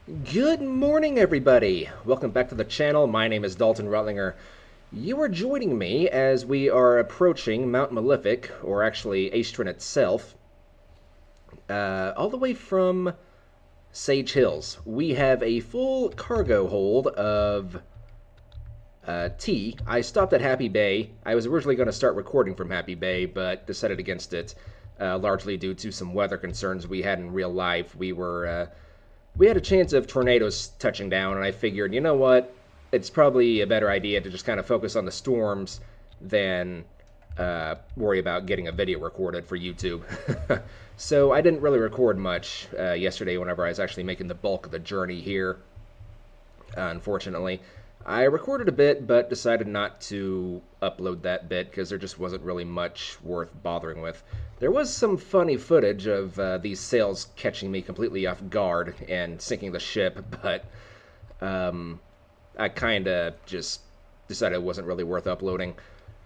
Good morning, everybody. Welcome back to the channel. My name is Dalton Rutlinger. You are joining me as we are approaching Mount Malefic, or actually Aestrin itself, all the way from Sage Hills. We have a full cargo hold of tea. I stopped at Happy Bay. I was originally going to start recording from Happy Bay, but decided against it, largely due to some weather concerns we had in real life. We had a chance of tornadoes touching down, and I figured, you know what? It's probably a better idea to just kind of focus on the storms than worry about getting a video recorded for YouTube. So I didn't really record much yesterday whenever I was actually making the bulk of the journey here, unfortunately. I recorded a bit, but decided not to upload that bit because there just wasn't really much worth bothering with. There was some funny footage of these sails catching me completely off guard and sinking the ship, but I kind of just decided it wasn't really worth uploading.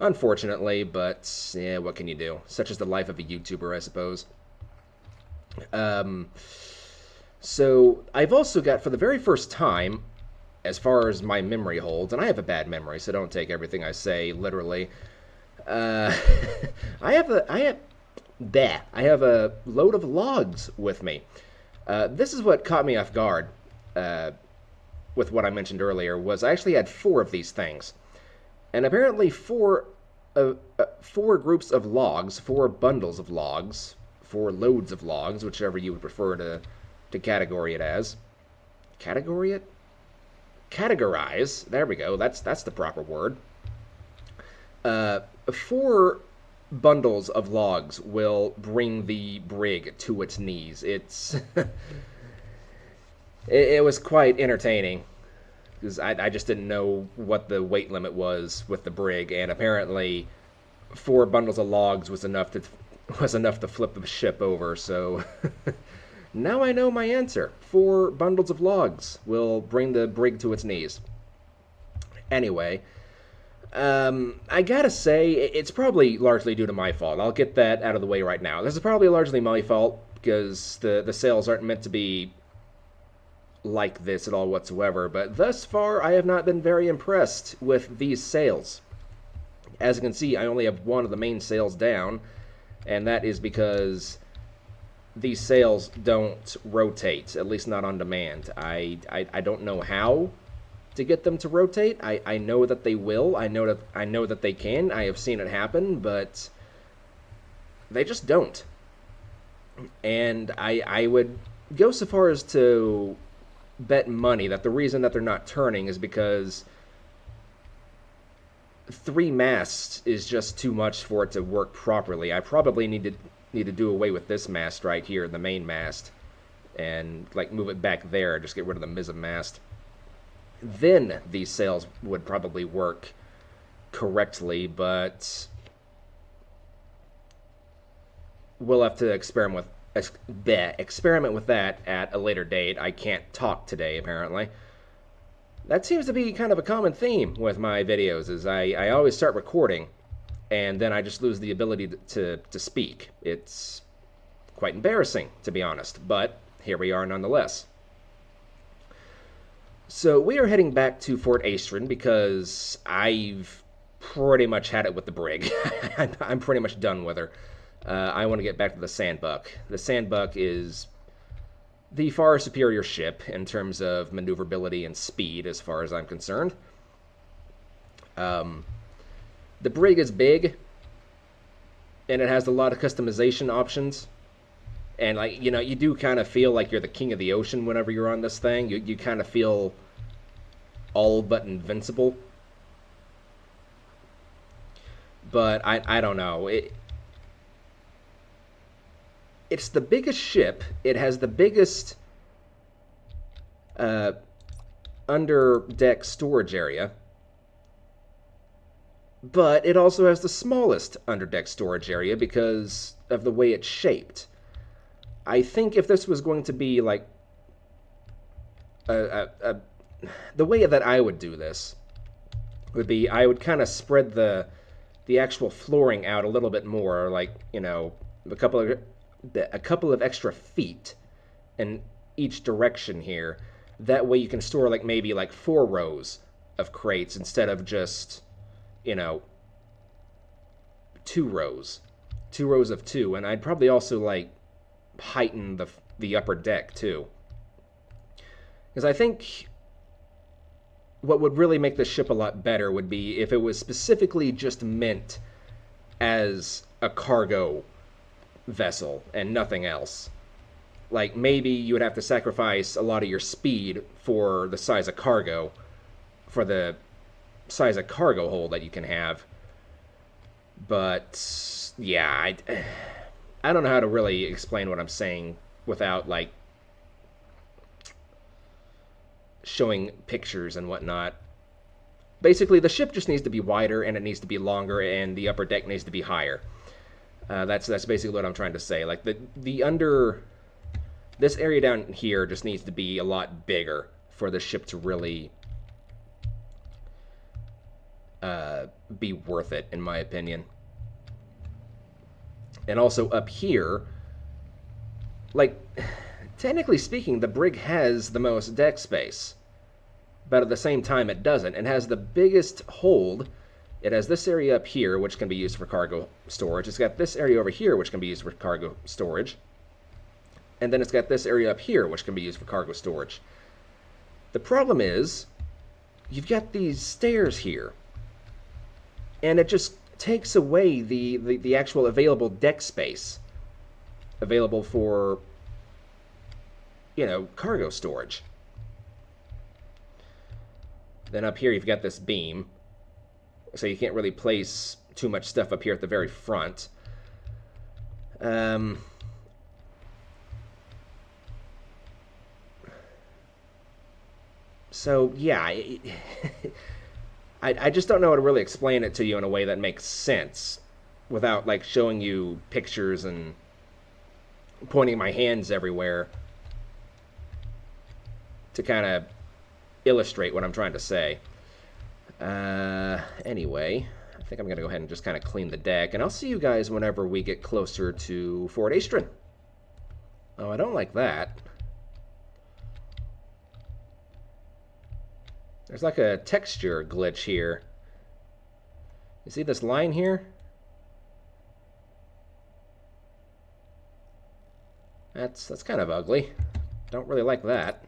Unfortunately, but yeah, what can you do? Such is the life of a YouTuber, I suppose. Um, so I've also got, for the very first time, as far as my memory holds, and I have a bad memory, so don't take everything I say literally. Uh, I have a load of logs with me. This is what caught me off guard. With what I mentioned earlier, was I actually had four of these things, and apparently four groups of logs, four bundles of logs, four loads of logs, whichever you would prefer to category it as. Category it? Categorize. There we go. That's the proper word. Four bundles of logs will bring the brig to its knees. It was quite entertaining because I just didn't know what the weight limit was with the brig, and apparently four bundles of logs was enough to flip the ship over. So now I know my answer. Four bundles of logs will bring the brig to its knees. Anyway, I gotta say, it's probably largely due to my fault. I'll get that out of the way right now. This is probably largely my fault because the sails aren't meant to be like this at all whatsoever, but thus far I have not been very impressed with these sails. As you can see, I only have one of the main sails down, and that is because these sails don't rotate, at least not on demand. I don't know how to get them to rotate. I know that they will. I know that they can. I have seen it happen, but they just don't. And I would go so far as to bet money that the reason that they're not turning is because three masts is just too much for it to work properly. I probably need to do away with this mast right here, the main mast, and like move it back there, just get rid of the mizzen mast. Then these sails would probably work correctly, but we'll have to experiment with that at a later date. I can't talk today, apparently. That seems to be kind of a common theme with my videos, is I always start recording, and then I just lose the ability to speak. It's quite embarrassing, to be honest, but here we are nonetheless. So we are heading back to Fort Aestrin because I've pretty much had it with the brig. I'm pretty much done with her. I want to get back to the Sandbuck. The Sandbuck is the far superior ship in terms of maneuverability and speed, as far as I'm concerned. The brig is big, and it has a lot of customization options. And like you do kind of feel like you're the king of the ocean whenever you're on this thing. You kind of feel all but invincible. But I don't know. It's the biggest ship. It has the biggest under deck storage area, but it also has the smallest under deck storage area because of the way it's shaped. I think if this was going to be like the way that I would do this would be I would kind of spread the actual flooring out a little bit more, like a couple of extra feet in each direction here, That way you can store like maybe like 4 rows of crates instead of just, you know, 2 rows. 2 rows of two. And I'd probably also like heighten the upper deck too. Because I think what would really make the ship a lot better would be if it was specifically just meant as a cargo vessel and nothing else. Like maybe you would have to sacrifice a lot of your speed for the size of cargo, for the size of cargo hold that you can have. But yeah, I don't know how to really explain what I'm saying without like showing pictures and whatnot. Basically, the ship just needs to be wider and it needs to be longer, and the upper deck needs to be higher. That's basically what I'm trying to say. Like the under this area down here just needs to be a lot bigger for the ship to really be worth it, in my opinion. And also up here, like, technically speaking, the brig has the most deck space, but at the same time it doesn't. It has the biggest hold. It has this area up here, which can be used for cargo storage. It's got this area over here, which can be used for cargo storage. And then it's got this area up here, which can be used for cargo storage. The problem is, you've got these stairs here, and it just takes away the actual available deck space available for, you know, cargo storage. Then up here you've got this beam, so you can't really place too much stuff up here at the very front. So yeah, I just don't know how to really explain it to you in a way that makes sense without like showing you pictures and pointing my hands everywhere to kind of illustrate what I'm trying to say. Anyway, I think I'm going to go ahead and just kind of clean the deck, and I'll see you guys whenever we get closer to Fort Astron. Oh, I don't like that. There's like a texture glitch here. You see this line here? That's kind of ugly. Don't really like that.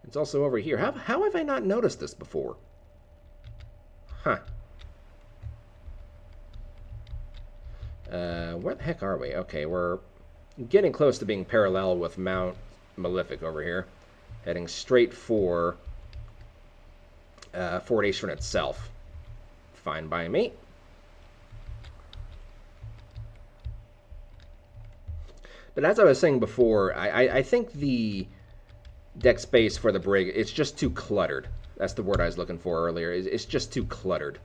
It's also over here. How have I not noticed this before? Huh. Where the heck are we? Okay, we're getting close to being parallel with Mount Malefic over here. Heading straight for Fort Astron itself. Fine by me. But as I was saying before, I think the deck space for the brig, it's just too cluttered. That's the word I was looking for earlier. It's just too cluttered.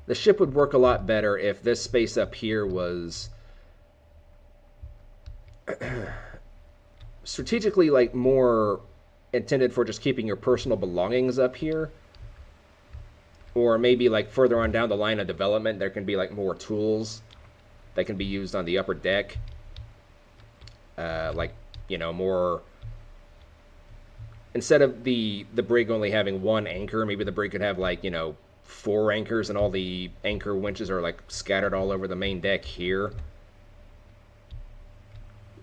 The ship would work a lot better if this space up here was strategically like more intended for just keeping your personal belongings up here. Or maybe like further on down the line of development, there can be like more tools that can be used on the upper deck. Like, you know, more... Instead of the brig only having one anchor, maybe the brig could have like, you know, 4 anchors, and all the anchor winches are like scattered all over the main deck here.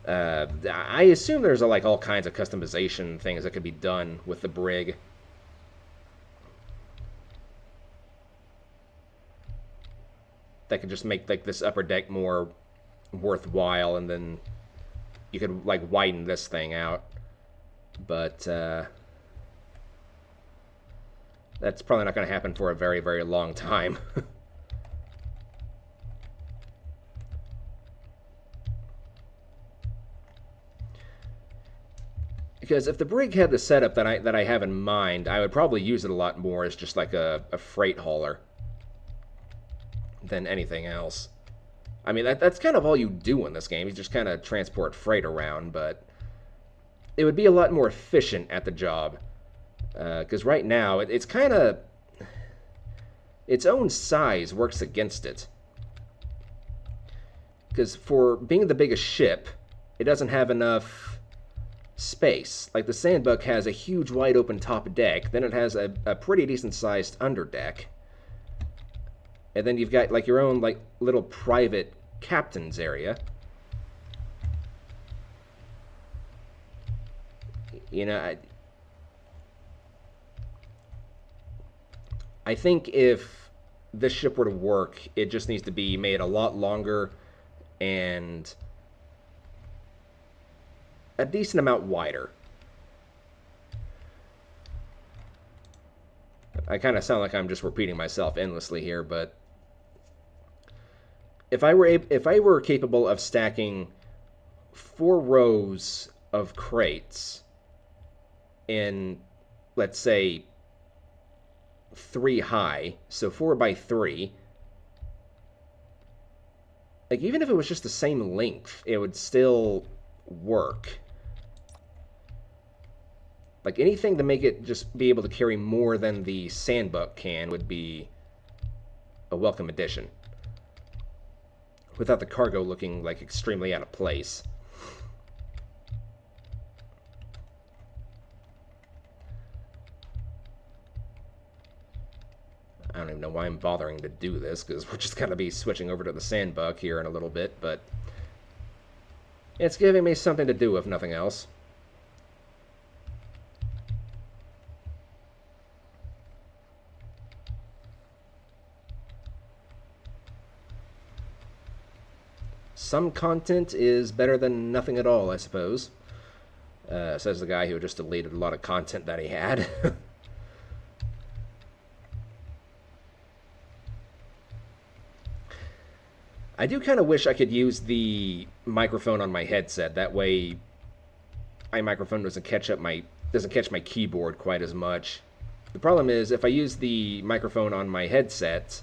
I assume there's like all kinds of customization things that could be done with the brig. That could just make like this upper deck more worthwhile, and then you could like widen this thing out. But that's probably not going to happen for a very, very long time. Because if the brig had the setup that I have in mind, I would probably use it a lot more as just like a freight hauler than anything else. I mean, that's kind of all you do in this game. You just kind of transport freight around, but it would be a lot more efficient at the job. Because right now, it's kind of... Its own size works against it. because for being the biggest ship, it doesn't have enough space. Like the Sandbuck has a huge wide open top deck, then it has a pretty decent sized underdeck, and then you've got like your own like little private captain's area. You know, I think if this ship were to work, it just needs to be made a lot longer and a decent amount wider. I kind of sound like I'm just repeating myself endlessly here, but if I were capable of stacking 4 rows of crates in, let's say, 3 high, so 4 by 3. Like, even if it was just the same length, it would still work. Like, anything to make it just be able to carry more than the Sandbuck can would be a welcome addition. Without the cargo looking, like, extremely out of place. I don't even know why I'm bothering to do this, because we're just going to be switching over to the Sandbuck here in a little bit, but it's giving me something to do, if nothing else. Some content is better than nothing at all, I suppose. Says the guy who just deleted a lot of content that he had. I do kind of wish I could use the microphone on my headset. That way, my microphone doesn't catch my keyboard quite as much. The problem is if I use the microphone on my headset,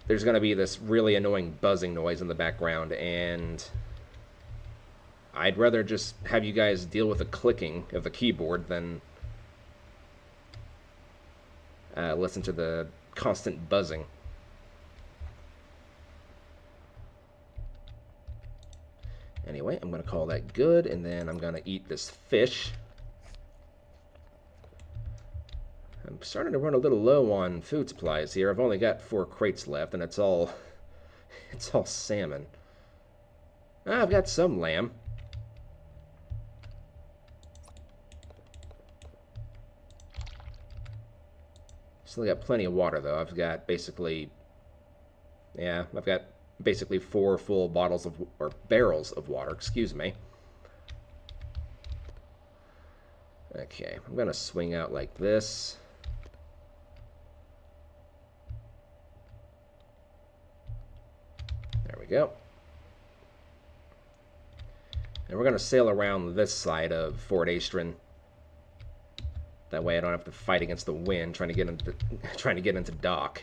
there's going to be this really annoying buzzing noise in the background, and I'd rather just have you guys deal with the clicking of the keyboard than listen to the constant buzzing. Anyway, I'm going to call that good, and then I'm going to eat this fish. I'm starting to run a little low on food supplies here. I've only got 4 crates left, and it's all salmon. I've got some lamb. Still got plenty of water, though. I've got basically 4 full bottles of, or barrels of water, excuse me. Okay, I'm going to swing out like this. There we go. And we're going to sail around this side of Fort Astron. That way I don't have to fight against the wind trying to get into dock.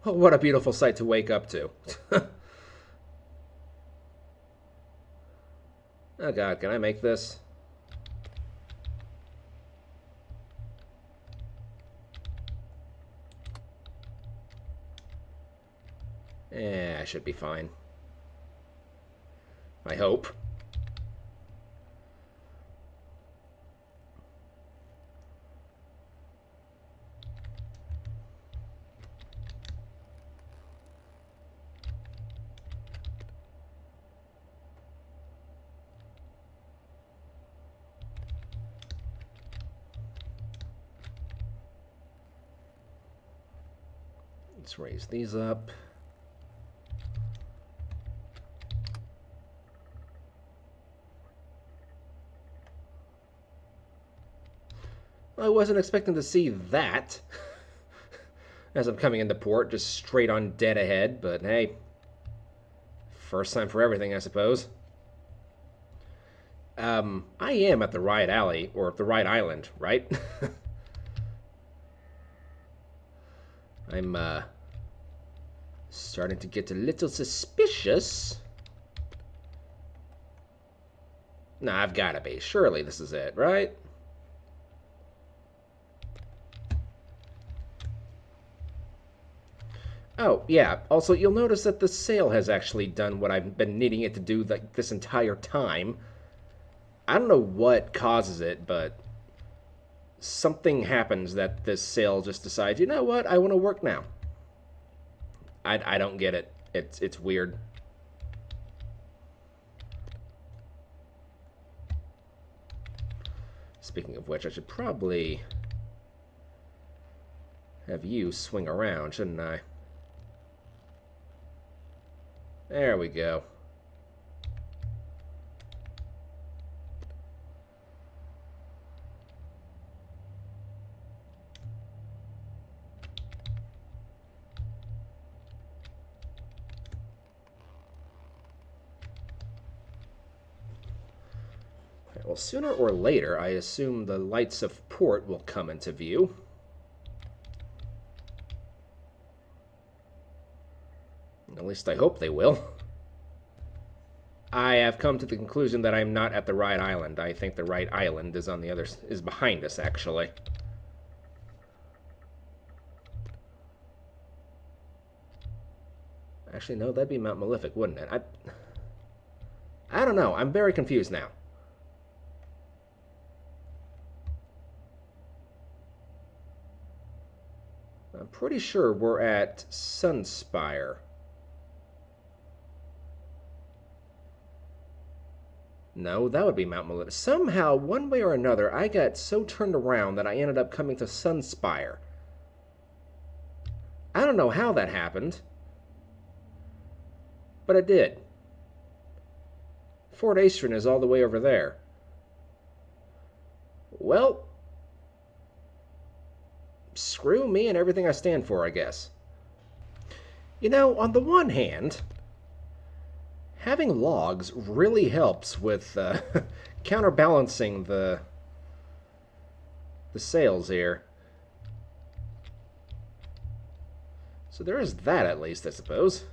Oh, what a beautiful sight to wake up to. Oh god, can I make this? I should be fine. I hope. Let's raise these up. I wasn't expecting to see that as I'm coming into port, just straight on dead ahead, but hey, first time for everything, I suppose. I am at the right alley, or the right island, right? I'm, starting to get a little suspicious. Nah, I've gotta be. Surely this is it, right? Oh, yeah. Also, you'll notice that the sail has actually done what I've been needing it to do like this entire time. I don't know what causes it, but something happens that this sail just decides, you know what, I want to work now. I don't get it. It's weird. Speaking of which, I should probably have you swing around, shouldn't I? There we go. Well, sooner or later, I assume the lights of port will come into view. At least I hope they will. I have come to the conclusion that I'm not at the right island. I think the right island is on the other, is behind us, actually. Actually, no, that'd be Mount Malefic, wouldn't it? I don't know. I'm very confused now. I'm pretty sure we're at Sunspire. No, that would be Mount Malefic. Somehow, one way or another, I got so turned around that I ended up coming to Sunspire. I don't know how that happened, but it did. Fort Astron is all the way over there. Well, screw me and everything I stand for, I guess. You know, on the one hand, having logs really helps with counterbalancing the sails here. So there is that, at least, I suppose.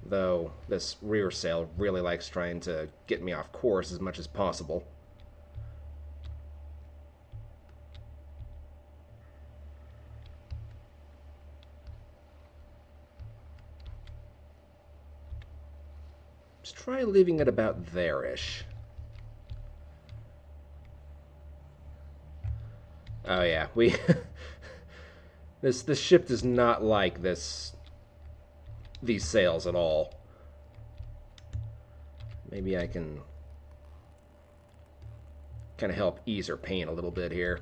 Though this rear sail really likes trying to get me off course as much as possible. Let's try leaving it about there-ish. Oh yeah, we this ship does not like these sails at all. Maybe I can kind of help ease her pain a little bit here.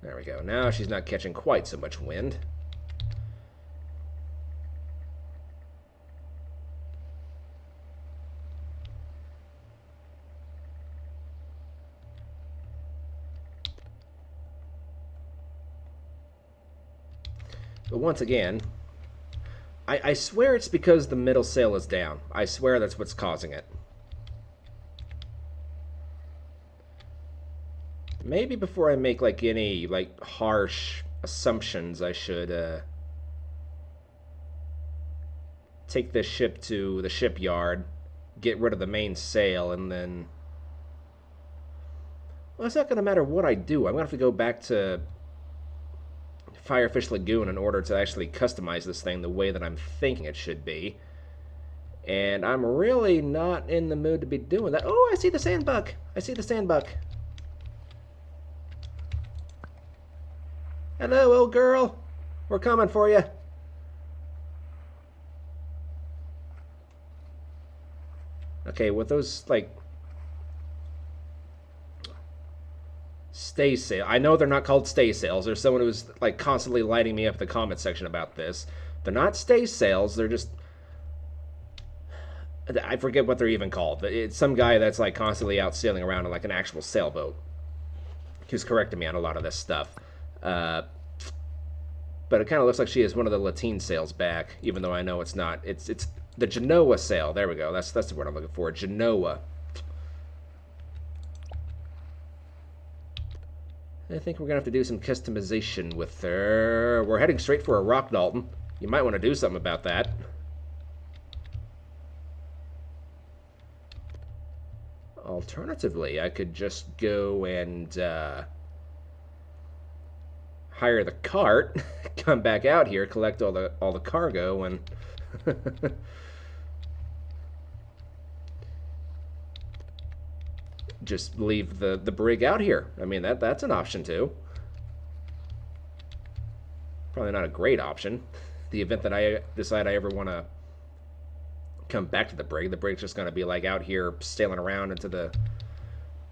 There we go. Now she's not catching quite so much wind. But once again, I swear it's because the middle sail is down. I swear that's what's causing it. maybe before I make like any like harsh assumptions, I should take this ship to the shipyard, get rid of the main sail, and then. Well, it's not going to matter what I do. I'm going to have to go back to Firefish Lagoon in order to actually customize this thing the way that I'm thinking it should be. And I'm really not in the mood to be doing that. Oh, I see the sandbuck. I see the sandbuck. Hello, old girl. We're coming for you. Okay, with those, like, stay sail. I know they're not called stay sails. There's someone who's, like, constantly lighting me up in the comment section about this. They're not stay sails. They're just... I forget what they're even called. It's some guy that's, like, constantly out sailing around in, like, an actual sailboat. Who's correcting me on a lot of this stuff. But it kind of looks like she has one of the lateen sails back, even though I know it's not. It's the Genoa sail. There we go. That's the word I'm looking for. Genoa. I think we're going to have to do some customization with her. We're heading straight for a rock, Dalton. You might want to do something about that. Alternatively, I could just go and hire the cart, come back out here, collect all the cargo, and just leave the brig out here. I mean, that's an option too. Probably not a great option. The event that I decide I ever want to come back to the brig's just going to be like out here sailing around into the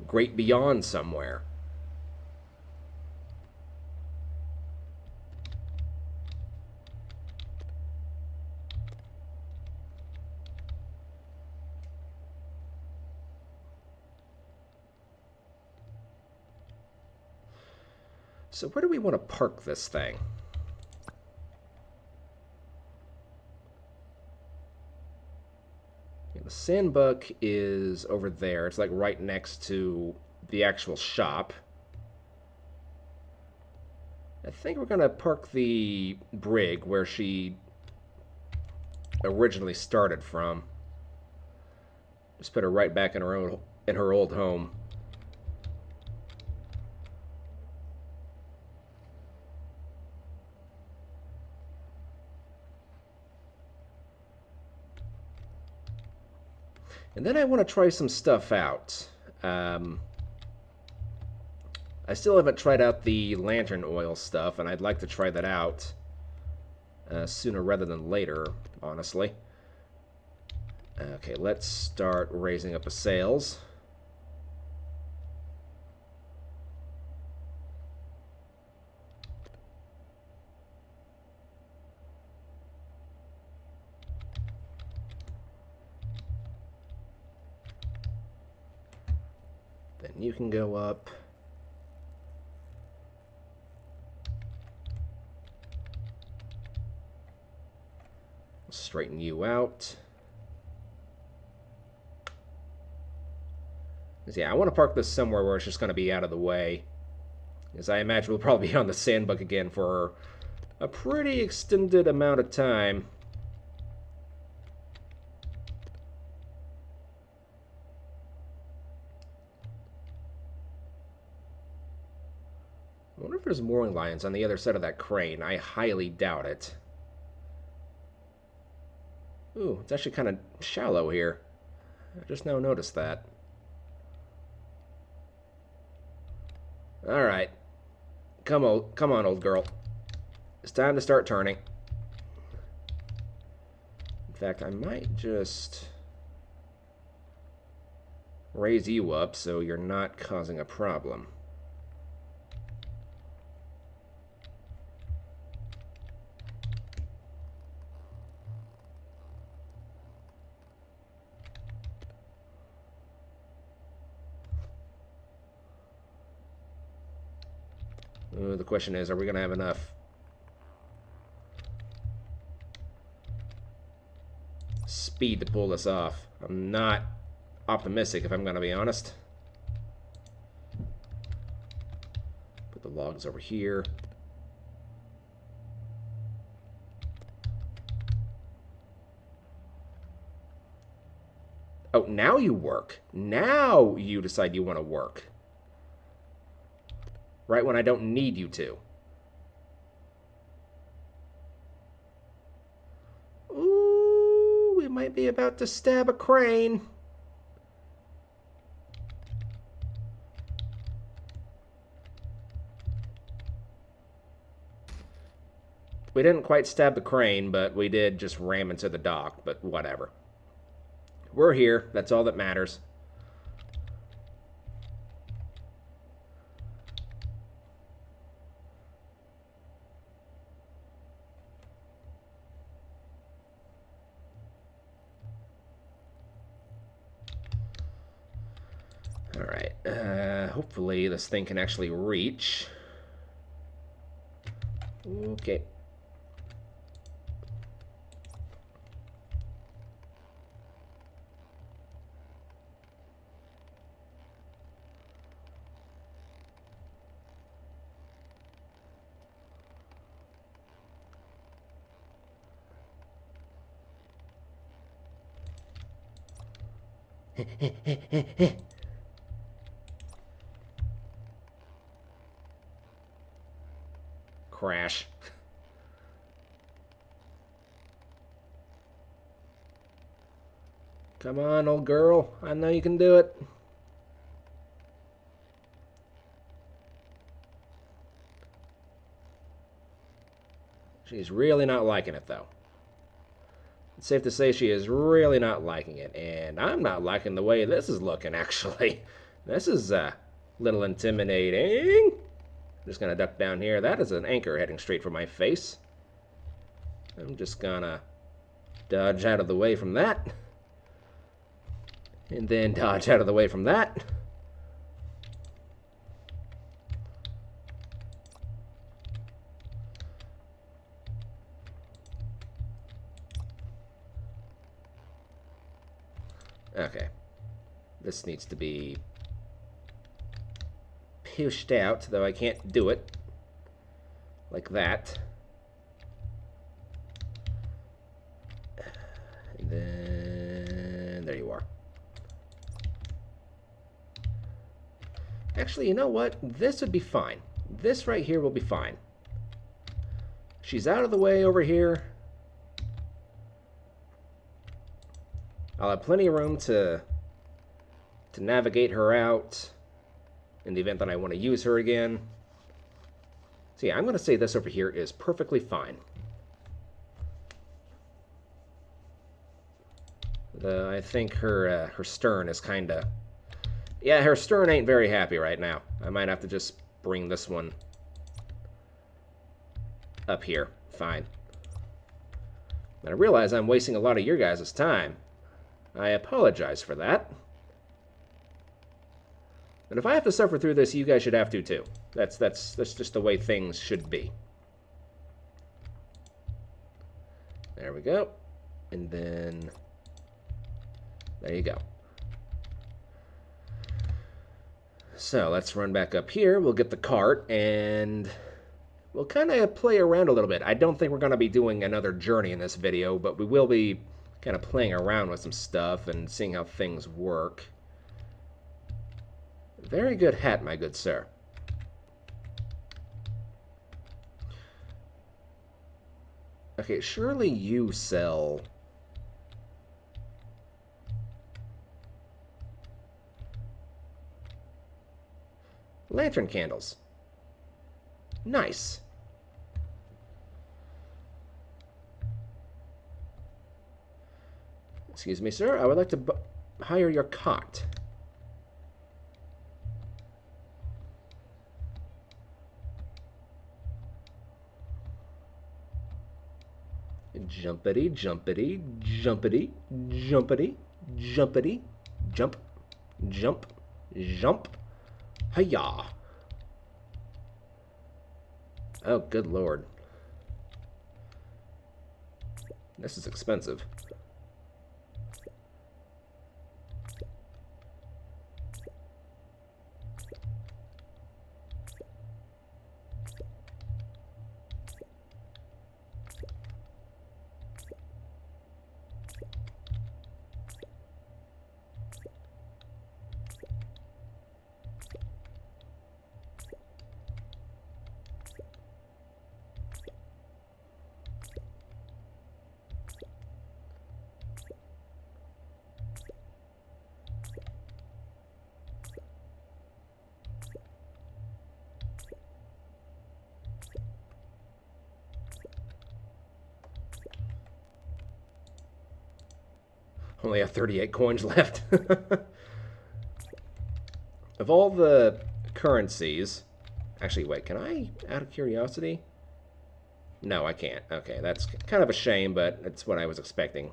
great beyond somewhere. So where do we want to park this thing? The sandbuck is over there. It's like right next to the actual shop. I think we're going to park the brig where she originally started from. Just put her right back in her old home. And then I want to try some stuff out. I still haven't tried out the lantern oil stuff, and I'd like to try that out sooner rather than later, honestly. Okay, let's start raising up the sails. Then you can go up. Straighten you out. Yeah, I want to park this somewhere where it's just going to be out of the way. As I imagine we'll probably be on the sandbuck again for a pretty extended amount of time. I wonder if there's mooring lines on the other side of that crane. I highly doubt it. Ooh, it's actually kind of shallow here. I just now noticed that. Alright. Come on, old girl. It's time to start turning. In fact, I might just raise you up so you're not causing a problem. The question is, are we going to have enough speed to pull this off? I'm not optimistic, if I'm going to be honest. logs over here. Oh, now you work. Now you decide you want to work. Right when I don't need you to. Ooh, we might be about to stab a crane. We didn't quite stab the crane, but we did just ram into the dock, but whatever. We're here. That's all that matters. Alright, hopefully this thing can actually reach. Okay. Crash. Come on, old girl. I know you can do it. She's really not liking it, though. It's safe to say she is really not liking it, and I'm not liking the way this is looking, actually. This is a little intimidating. Just gonna duck down here. That is an anchor heading straight for my face. I'm just gonna dodge out of the way from that. And then dodge out of the way from that. Okay. This needs to be pushed out, though I can't do it like that. And then there you are. Actually, you know what? This would be fine. This right here will be fine. She's out of the way over here. I'll have plenty of room to navigate her out in the event that I want to use her again. So yeah, I'm going to say this over here is perfectly fine. I think her stern is kind of... Yeah, her stern ain't very happy right now. I might have to just bring this one up here. Fine. And I realize I'm wasting a lot of your guys' time. I apologize for that. And if I have to suffer through this, you guys should have to too. That's just the way things should be. There we go. And then there you go. So let's run back up here. We'll get the cart and we'll kind of play around a little bit. I don't think we're going to be doing another journey in this video, but we will be kind of playing around with some stuff and seeing how things work. Very good hat, my good sir. Okay, surely you sell... lantern candles. Nice. Excuse me, sir. I would like to hire your cot. Jumpity, jumpity, jumpity, jumpity, jumpity, jump, jump, jump. Hi-yah. Oh, good lord. This is expensive. Only have 38 coins left. Of all the currencies... Actually, wait, can I, out of curiosity? No, I can't. Okay, that's kind of a shame, but it's what I was expecting.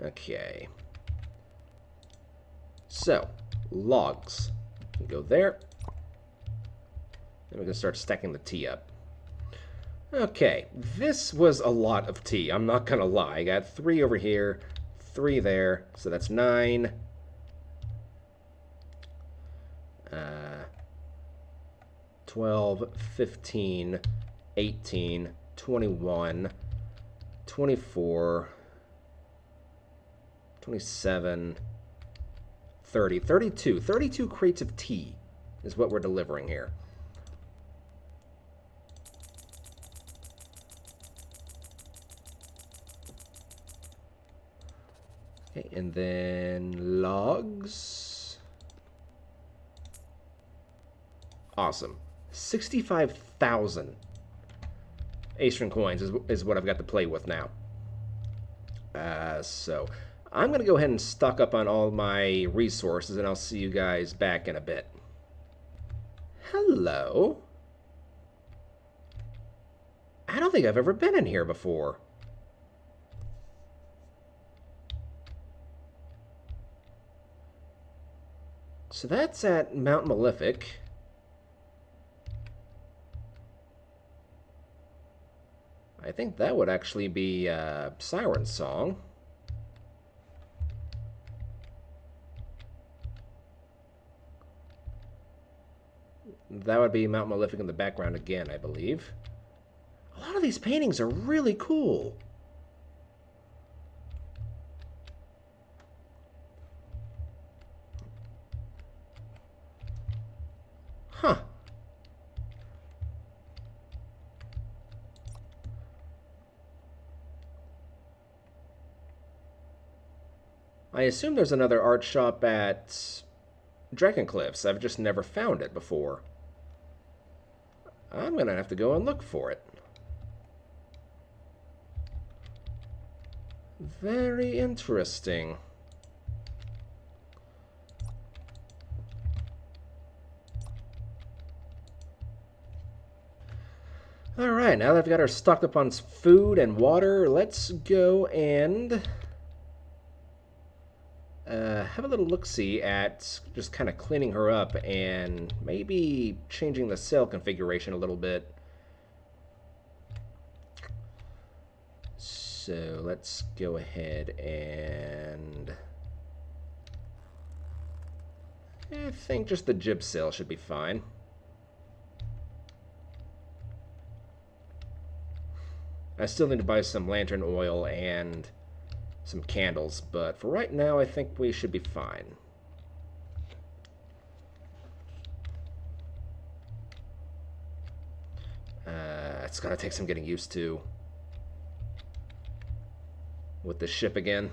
Okay. So, logs. Go there. Then we can start stacking the tea up. Okay, this was a lot of tea. I'm not gonna lie. I got 3 over here, 3 there, so that's 9. 12, 15, 18, 21, 24, 27, 30, 32. 32 crates of tea is what we're delivering here. Okay, and then logs. Awesome. 65,000 Eastern coins is what I've got to play with now. So I'm going to go ahead and stock up on all my resources, and I'll see you guys back in a bit. Hello. I don't think I've ever been in here before. So that's at Mount Malefic. I think that would actually be Siren's Song. That would be Mount Malefic in the background again, I believe. A lot of these paintings are really cool. Huh. I assume there's another art shop at Dragoncliffs. I've just never found it before. I'm gonna have to go and look for it. Very interesting. Alright, now that I've got her stocked up on food and water, let's go and have a little look-see at just kind of cleaning her up and maybe changing the sail configuration a little bit. So let's go ahead and... I think just the jib sail should be fine. I still need to buy some lantern oil and some candles, but for right now I think we should be fine. It's gonna take some getting used to with the ship again.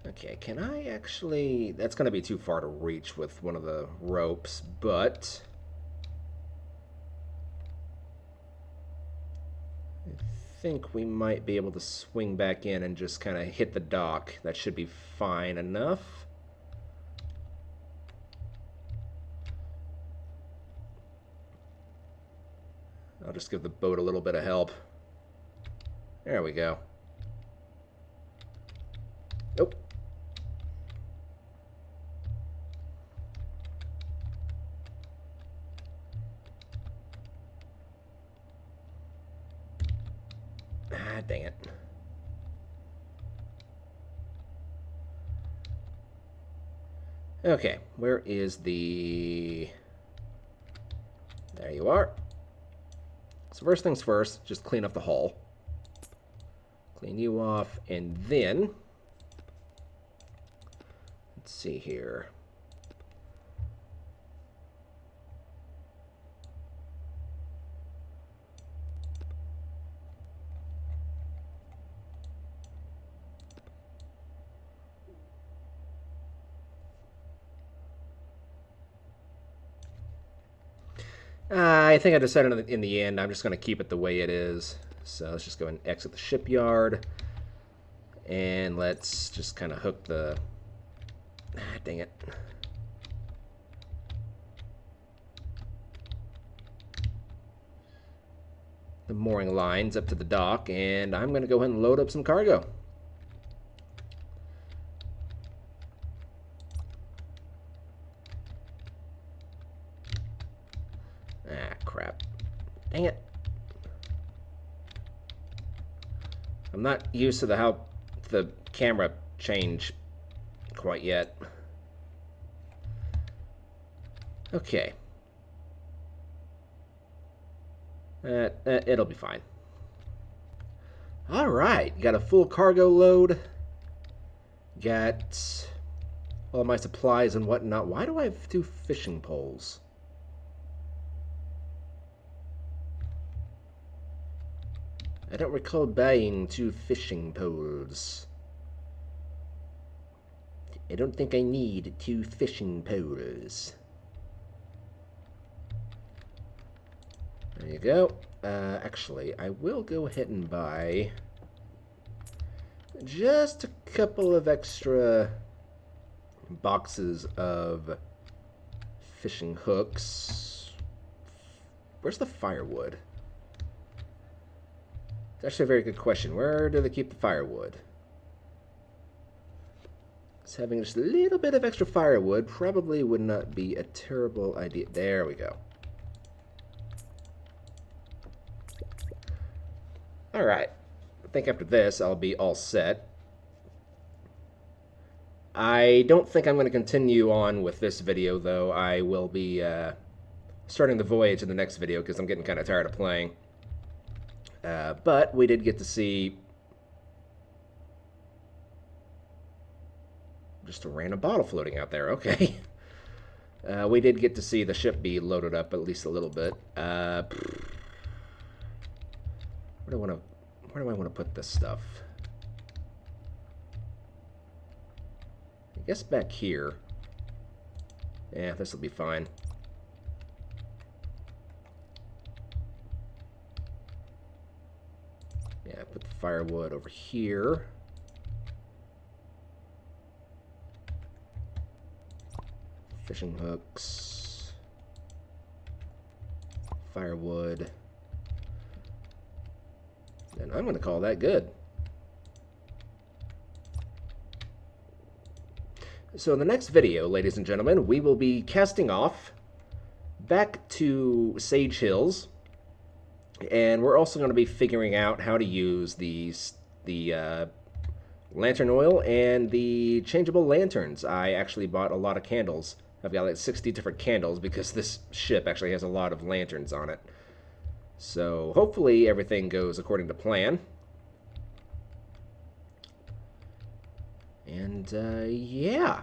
Okay, can I actually... That's going to be too far to reach with one of the ropes, but... I think we might be able to swing back in and just kind of hit the dock. That should be fine enough. I'll just give the boat a little bit of help. There we go. Nope. Ah, dang it. Okay, where is the... There you are. So first things first, just clean up the hull. Clean you off, and then... Let's see here. I think I decided in the end I'm just going to keep it the way it is. So let's just go and exit the shipyard. And let's just kind of hook the... Ah, dang it. The mooring lines up to the dock. And I'm going to go ahead and load up some cargo. Ah, crap. Dang it. I'm not used to how the camera changed quite yet. Okay. It'll be fine. Alright, got a full cargo load. Got all my supplies and whatnot. Why do I have 2 fishing poles? I don't recall buying 2 fishing poles. I don't think I need 2 fishing poles. There you go. Actually, I will go ahead and buy just a couple of extra boxes of fishing hooks. Where's the firewood? It's actually a very good question. Where do they keep the firewood? So having just a little bit of extra firewood probably would not be a terrible idea. There we go. Alright. I think after this I'll be all set. I don't think I'm going to continue on with this video, though. I will be starting the voyage in the next video because I'm getting kind of tired of playing. But we did get to see just a random bottle floating out there. Okay. We did get to see the ship be loaded up at least a little bit. Where do I want to put this stuff? I guess back here. Yeah, this will be fine. Yeah, put the firewood over here. Fishing hooks. Firewood. And I'm going to call that good. So in the next video, ladies and gentlemen, we will be casting off back to Sage Hills. And we're also going to be figuring out how to use the lantern oil and the changeable lanterns. I actually bought a lot of candles. I've got like 60 different candles because this ship actually has a lot of lanterns on it. So hopefully everything goes according to plan. And yeah,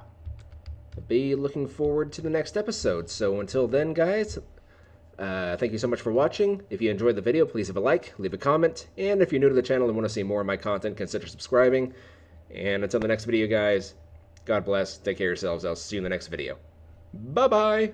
I'll be looking forward to the next episode. So until then, guys, thank you so much for watching. If you enjoyed the video, please leave a like, leave a comment, and if you're new to the channel and want to see more of my content, consider subscribing. And until the next video, guys, God bless, take care of yourselves. I'll see you in the next video. Bye-bye!